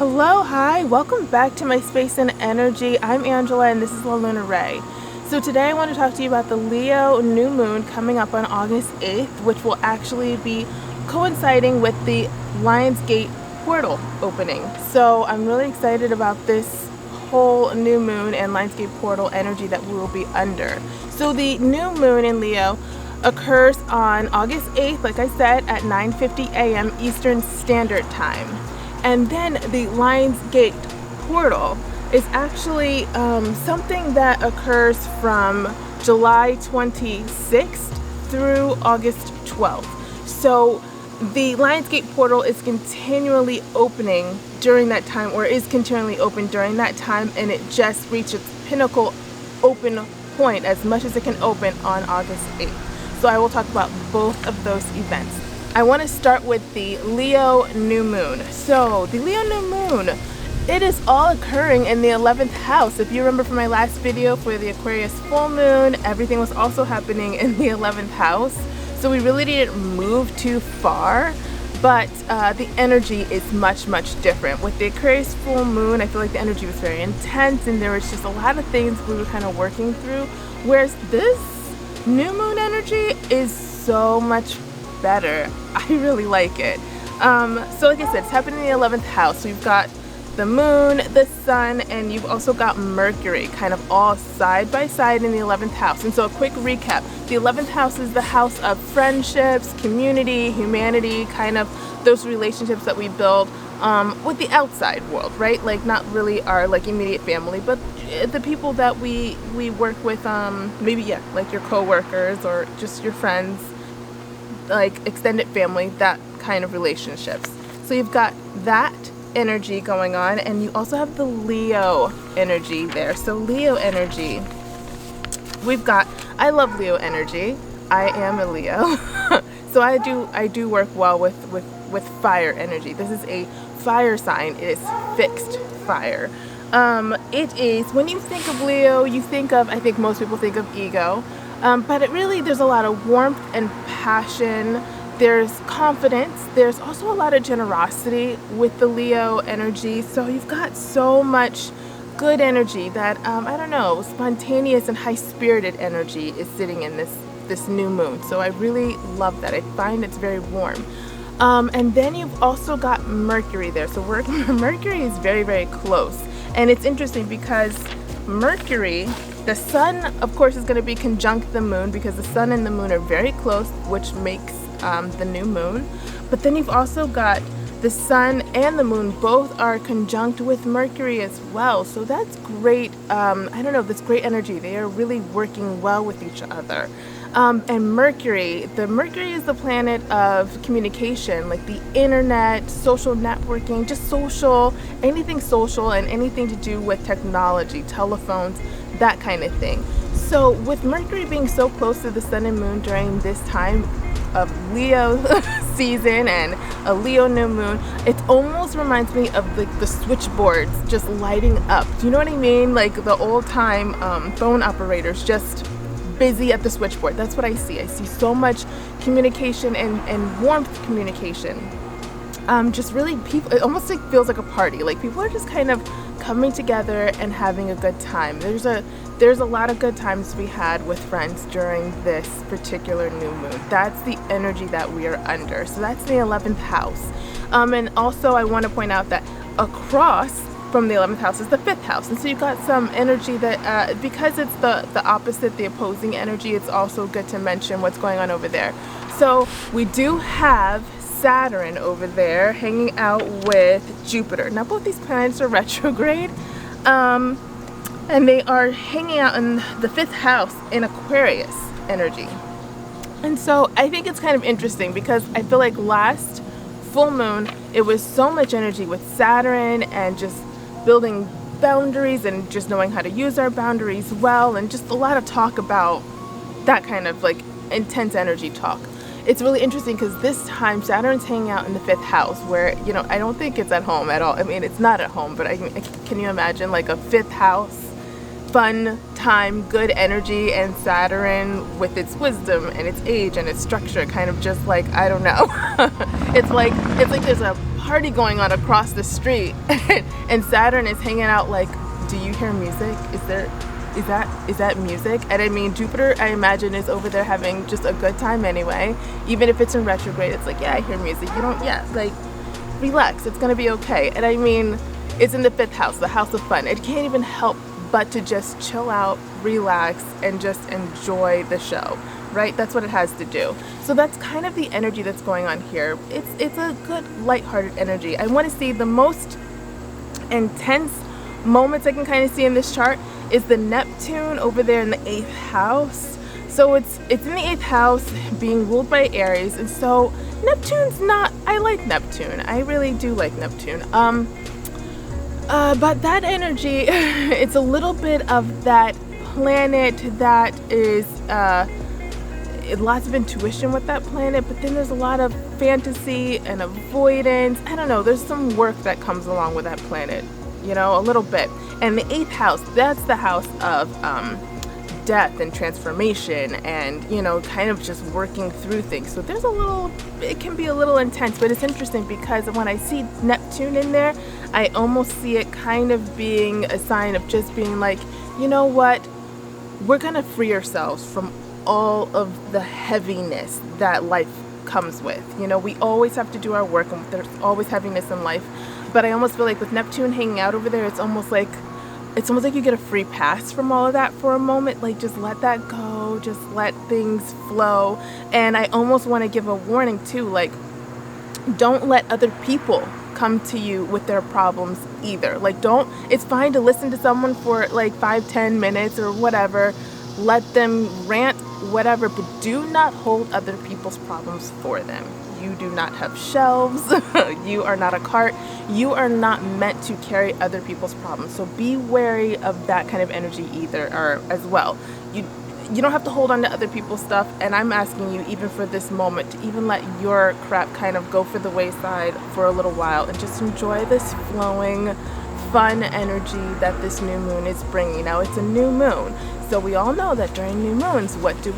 Hello, hi, welcome back to my Space and Energy. I'm Angela and this is La Luna Ray. So today I want to talk to you about the Leo new moon coming up on August 8th, which will actually be coinciding with the Lionsgate portal opening. So I'm really excited about this whole new moon and Lionsgate portal energy that we will be under. So the new moon in Leo occurs on August 8th, like I said, at 9:50 a.m. Eastern Standard Time. And then the Lionsgate portal is actually something that occurs from July 26th through August 12th. So the Lionsgate portal is continually opening during that time, or is continually open during that time, and it just reached its pinnacle open point as much as it can open on August 8th. So I will talk about both of those events. I want to start with the Leo new moon. So the Leo new moon, it is all occurring in the 11th house. If you remember from my last video for the Aquarius full moon, everything was also happening in the 11th house. So we really didn't move too far, but the energy is much different. With the Aquarius full moon, I feel like the energy was very intense and there was just a lot of things we were kind of working through. Whereas this new moon energy is so much better. I really like it. So like I said, it's happening in the 11th house. So you've got the moon, the sun, and you've also got Mercury kind of all side by side in the 11th house. And so a quick recap, the 11th house is the house of friendships, community, humanity, kind of those relationships that we build with the outside world, right? Like not really our like immediate family, but the people that we work with, maybe like your co-workers or just your friends, like extended family, that kind of relationships. So you've got that energy going on, and you also have the Leo energy there. So Leo energy, we've got, I love Leo energy. I am a Leo. So I do work well with fire energy. This is a fire sign. It is fixed fire. It is, when you think of Leo, you think of, I think most people think of ego. But it really, there's a lot of warmth and passion, there's confidence, there's also a lot of generosity with the Leo energy. So you've got so much good energy that, I don't know, spontaneous and high-spirited energy is sitting in this new moon. So I really love that. I find it's very warm. And then you've also got Mercury there. So Mercury is very close. And it's interesting because Mercury, the sun, of course, is going to be conjunct the moon because the sun and the moon are very close, which makes the new moon. But then you've also got the sun and the moon both are conjunct with Mercury as well. So that's great. I don't know, that's great energy. They are really working well with each other. And Mercury is the planet of communication, like the internet, social networking, just social, anything social and anything to do with technology, telephones, that kind of thing. So with Mercury being so close to the sun and moon during this time of Leo season and a Leo new moon, it almost reminds me of like the switchboards just lighting up. Do you know what I mean? Like the old time phone operators just busy at the switchboard. That's what I see. I see so much communication and warmth communication. Just really people, it almost like feels like a party. Like people are just kind of coming together and having a good time. There's a lot of good times to be had with friends during this particular new moon. That's the energy that we are under. So that's the 11th house. And also I want to point out that across from the 11th house is the 5th house. And so you've got some energy that, because it's the opposite, the opposing energy, it's also good to mention what's going on over there. So we do have Saturn over there hanging out with Jupiter. Now both these planets are retrograde, and they are hanging out in the 5th house in Aquarius energy. And so I think it's kind of interesting because I feel like last full moon it was so much energy with Saturn and just building boundaries and just knowing how to use our boundaries well, and just a lot of talk about that kind of like intense energy talk. It's really interesting because this time Saturn's hanging out in the 5th house where, you know, I don't think it's at home at all. I mean, it's not at home, but can you imagine like a 5th house fun time, good energy, and Saturn with its wisdom and its age and its structure kind of just like, I don't know. it's like there's a party going on across the street and Saturn is hanging out like, do you hear music? Is that music? And I mean, Jupiter, I imagine, is over there having just a good time anyway. Even if it's in retrograde, it's like, yeah, I hear music. Like, relax, it's gonna be okay. And I mean, it's in the 5th house, the house of fun. It can't even help but to just chill out, relax, and just enjoy the show, right? That's what it has to do. So that's kind of the energy that's going on here. It's a good, lighthearted energy. I want to see the most intense moments I can kind of see in this chart is the Neptune over there in the 8th house. So it's in the 8th house being ruled by Aries, and so Neptune's not, I like Neptune. I really do like Neptune. But that energy, it's a little bit of that planet that is lots of intuition with that planet, but then there's a lot of fantasy and avoidance. I don't know, there's some work that comes along with that planet, you know, a little bit. And the 8th house, that's the house of death and transformation and, you know, kind of just working through things. So there's it can be a little intense, but it's interesting because when I see Neptune in there, I almost see it kind of being a sign of just being like, you know what, we're gonna free ourselves from all of the heaviness that life comes with. You know, we always have to do our work and there's always heaviness in life, but I almost feel like with Neptune hanging out over there, it's almost like you get a free pass from all of that for a moment. Like, just let that go, just let things flow. And I almost want to give a warning too, like, don't let other people come to you with their problems either. Like, it's fine to listen to someone for like 5-10 minutes or whatever, let them rant, whatever, but do not hold other people's problems for them. You do not have shelves. You are not a cart. You are not meant to carry other people's problems. So be wary of that kind of energy either, or as well. You don't have to hold on to other people's stuff, and I'm asking you, even for this moment, to even let your crap kind of go for the wayside for a little while and just enjoy this flowing, fun energy that this new moon is bringing. Now, it's a new moon, so we all know that during new moons, what do?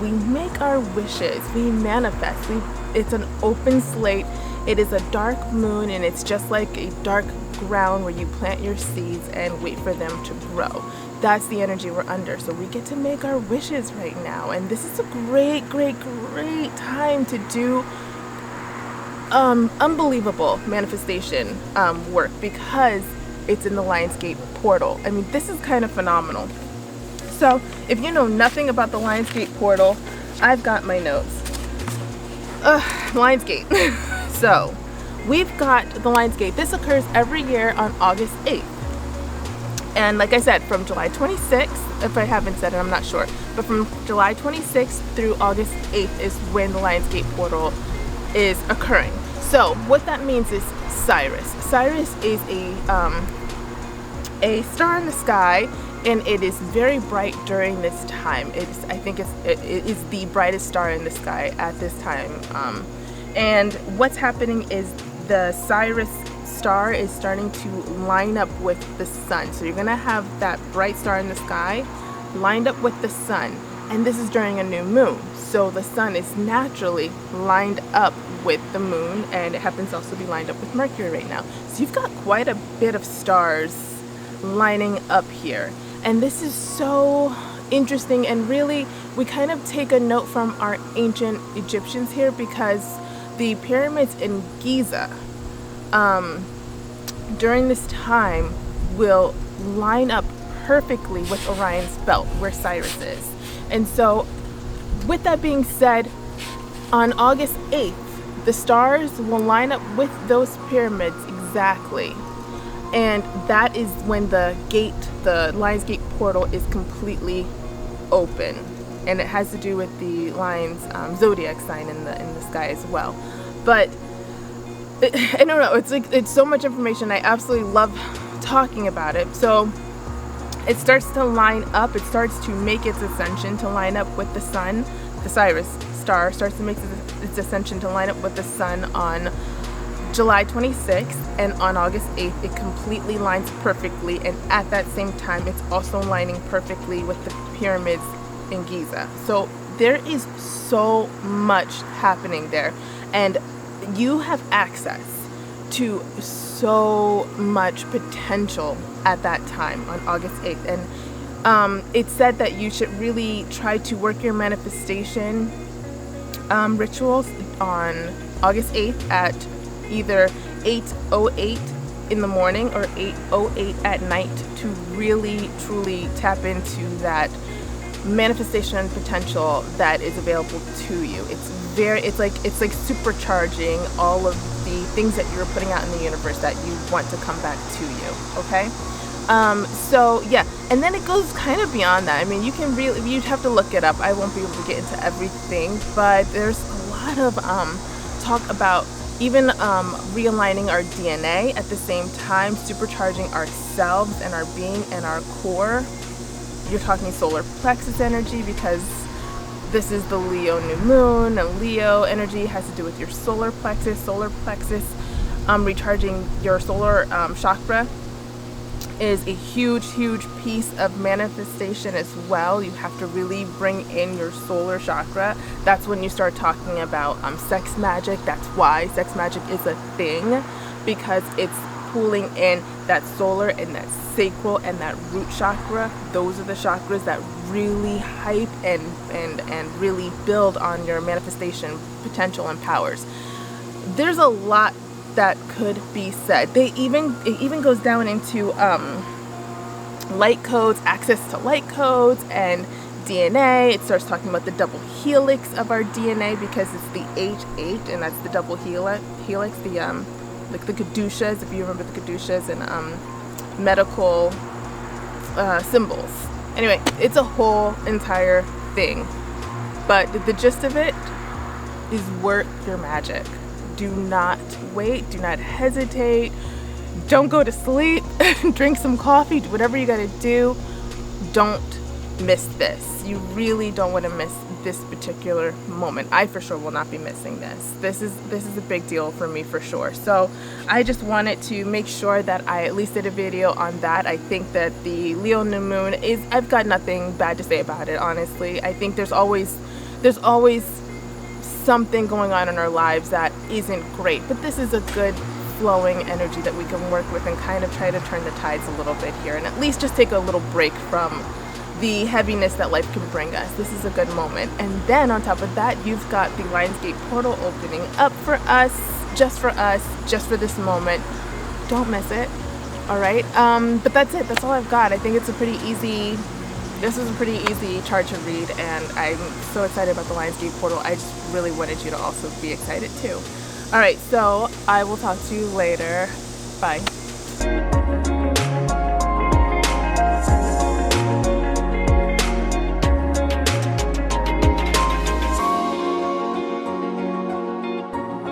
We make our wishes, we manifest. It's an open slate. It is a dark moon, and it's just like a dark ground where you plant your seeds and wait for them to grow. That's the energy we're under. So we get to make our wishes right now. And this is a great, great, great time to do unbelievable manifestation work, because it's in the Lionsgate portal. I mean, this is kind of phenomenal. So if you know nothing about the Lionsgate portal, I've got my notes. Lionsgate. So we've got the Lionsgate. This occurs every year on August 8th. And like I said, from July 26th, if I haven't said it, I'm not sure, but from July 26th through August 8th is when the Lionsgate portal is occurring. So what that means is Sirius. Sirius is a star in the sky, and it is very bright during this time. It is the brightest star in the sky at this time. And what's happening is the Sirius star is starting to line up with the sun. So you're gonna have that bright star in the sky lined up with the sun, and this is during a new moon. So the sun is naturally lined up with the moon, and it happens to also be lined up with Mercury right now. So you've got quite a bit of stars lining up here. And this is so interesting, and really we kind of take a note from our ancient Egyptians here, because the pyramids in Giza during this time will line up perfectly with Orion's belt, where Sirius is. And so with that being said, on August 8th, the stars will line up with those pyramids exactly. And that is when the Lionsgate portal is completely open. And it has to do with the lion's zodiac sign in the sky as well. But I don't know, it's so much information. I absolutely love talking about it. So it starts to line up, it starts to make its ascension to line up with the sun. The Sirius star starts to make its ascension to line up with the sun on July 26th, and on August 8th it completely lines perfectly, and at that same time it's also lining perfectly with the pyramids in Giza. So there is so much happening there, and you have access to so much potential at that time on August 8th. And it's said that you should really try to work your manifestation rituals on August 8th at either 8:08 in the morning or 8:08 at night to really truly tap into that manifestation potential that is available to you. It's like supercharging all of the things that you're putting out in the universe that you want to come back to you. Okay, so yeah, and then it goes kind of beyond that. I mean, you'd have to look it up. I won't be able to get into everything, but there's a lot of talk about even realigning our DNA at the same time, supercharging ourselves and our being and our core. You're talking solar plexus energy, because this is the Leo new moon, and Leo energy has to do with your solar plexus. Recharging your solar chakra is a huge piece of manifestation as well. You have to really bring in your solar chakra. That's when you start talking about sex magic. That's why sex magic is a thing, because it's pulling in that solar and that sacral and that root chakra. Those are the chakras that really hype and really build on your manifestation potential and powers. There's a lot that could be said. It even goes down into light codes, access to light codes, and DNA. It starts talking about the double helix of our DNA, because it's the H8, and that's the double helix. Like the caduceus, if you remember the caduceus, and medical symbols. Anyway, it's a whole entire thing, but the gist of it is work your magic. Do not wait, do not hesitate, don't go to sleep, drink some coffee, do whatever you gotta do. Don't miss this. You really don't want to miss this particular moment. I for sure will not be missing this. This is a big deal for me for sure. So I just wanted to make sure that I at least did a video on that. I think that the Leo new moon I've got nothing bad to say about it, honestly. I think there's always something going on in our lives that isn't great, but this is a good flowing energy that we can work with and kind of try to turn the tides a little bit here, and at least just take a little break from the heaviness that life can bring us. This is a good moment. And then on top of that, you've got the Lionsgate portal opening up for us, just for this moment. Don't miss it. All right, but that's it. That's all I've got. I think this is a pretty easy chart to read, and I'm so excited about the Lionsgate portal. I just really wanted you to also be excited too. All right, so I will talk to you later. Bye.